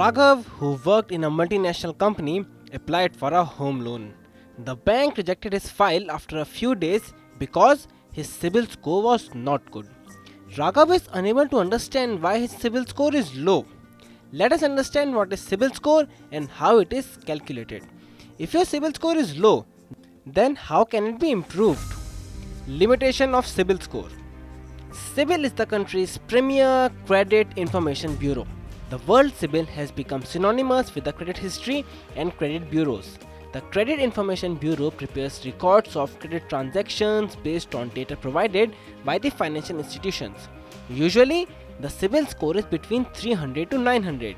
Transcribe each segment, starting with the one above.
Raghav, who worked in a multinational company, applied for a home loan. The bank rejected his file after a few days because his CIBIL score was not good. Raghav is unable to understand why his CIBIL score is low. Let us understand what is CIBIL score and how it is calculated. If your CIBIL score is low, then how can it be improved? Limitation of CIBIL score. CIBIL is the country's premier credit information bureau. The word CIBIL has become synonymous with the credit history and credit bureaus. The Credit Information Bureau prepares records of credit transactions based on data provided by the financial institutions. Usually, the CIBIL score is between 300 to 900.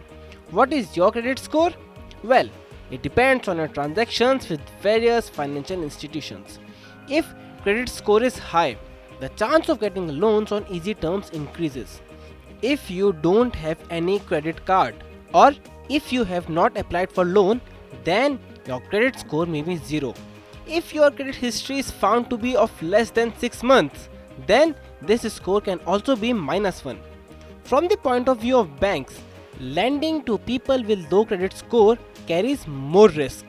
What is your credit score? Well, it depends on your transactions with various financial institutions. If credit score is high, the chance of getting loans on easy terms increases. If you don't have any credit card or if you have not applied for loan, then your credit score may be 0. If your credit history is found to be of less than 6 months, then this score can also be -1. From the point of view of banks, lending to people with low credit score carries more risk.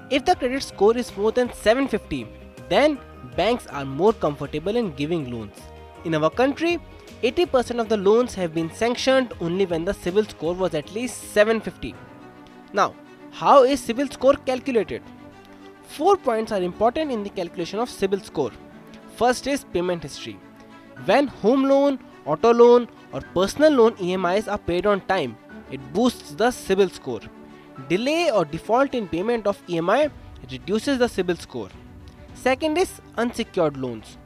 If the credit score is more than 750, then banks are more comfortable in giving loans. In our country, 80% of the loans have been sanctioned only when the CIBIL score was at least 750. Now, how is CIBIL score calculated? 4 points are important in the calculation of CIBIL score. First is payment history. When home loan, auto loan or personal loan EMIs are paid on time, it boosts the CIBIL score. Delay or default in payment of EMI reduces the CIBIL score. Second is unsecured loans.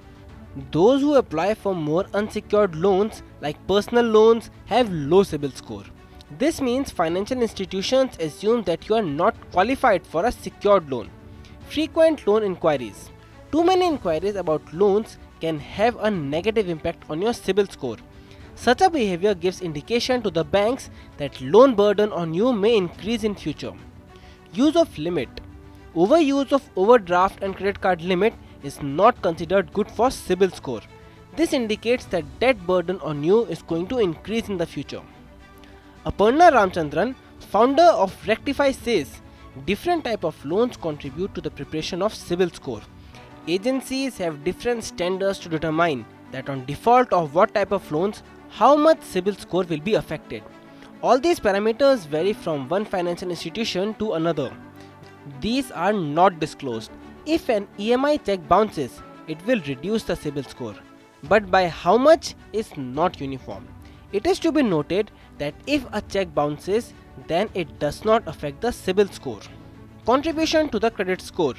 Those who apply for more unsecured loans like personal loans have low CIBIL score. This means financial institutions assume that you are not qualified for a secured loan. Frequent loan inquiries. Too many inquiries about loans can have a negative impact on your CIBIL score. Such a behavior gives indication to the banks that loan burden on you may increase in future. Use of limit. Overuse of overdraft and credit card limit is not considered good for CIBIL score. This indicates that debt burden on you is going to increase in the future. Aparna Ramchandran, founder of Rectify, says different type of loans contribute to the preparation of CIBIL score. Agencies have different standards to determine that on default of what type of loans, how much CIBIL score will be affected. All these parameters vary from one financial institution to another. These are not disclosed. If an EMI check bounces, it will reduce the CIBIL score, but by how much is not uniform. It is to be noted that if a check bounces, then it does not affect the CIBIL score. Contribution to the credit score.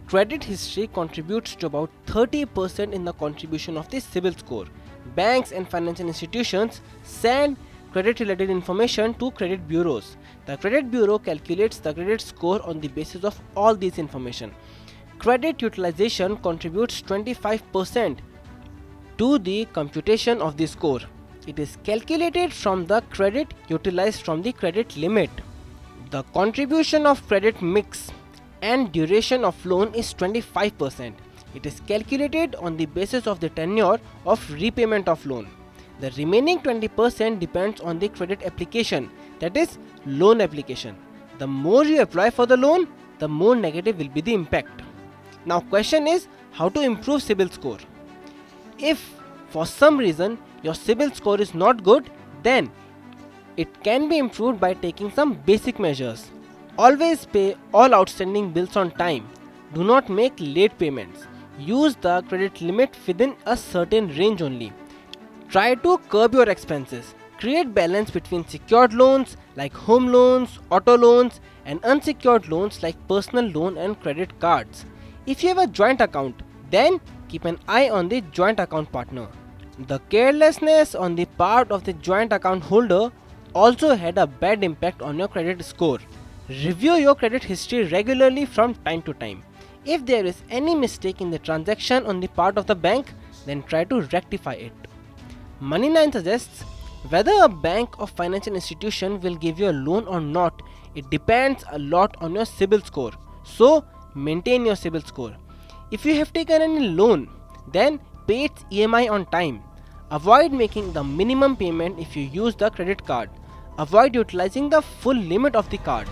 Credit history contributes to about 30% in the contribution of the CIBIL score. Banks and financial institutions send credit-related information to credit bureaus. The credit bureau calculates the credit score on the basis of all these information. Credit utilization contributes 25% to the computation of the score. It is calculated from the credit utilized from the credit limit. The contribution of credit mix and duration of loan is 25%. It is calculated on the basis of the tenure of repayment of loan. The remaining 20% depends on the credit application, that is loan application. The more you apply for the loan, the more negative will be the impact. Now question is how to improve CIBIL score. If for some reason your CIBIL score is not good, then it can be improved by taking some basic measures. Always pay all outstanding bills on time. Do not make late payments. Use the credit limit within a certain range only. Try to curb your expenses. Create balance between secured loans like home loans, auto loans and unsecured loans like personal loan and credit cards. If you have a joint account, then keep an eye on the joint account partner. The carelessness on the part of the joint account holder also had a bad impact on your credit score. Review your credit history regularly from time to time. If there is any mistake in the transaction on the part of the bank, then try to rectify it. Money9 suggests whether a bank or financial institution will give you a loan or not, it depends a lot on your CIBIL score. So, maintain your CIBIL score. If you have taken any loan, then pay its EMI on time. Avoid making the minimum payment if you use the credit card. avoid utilizing the full limit of the card.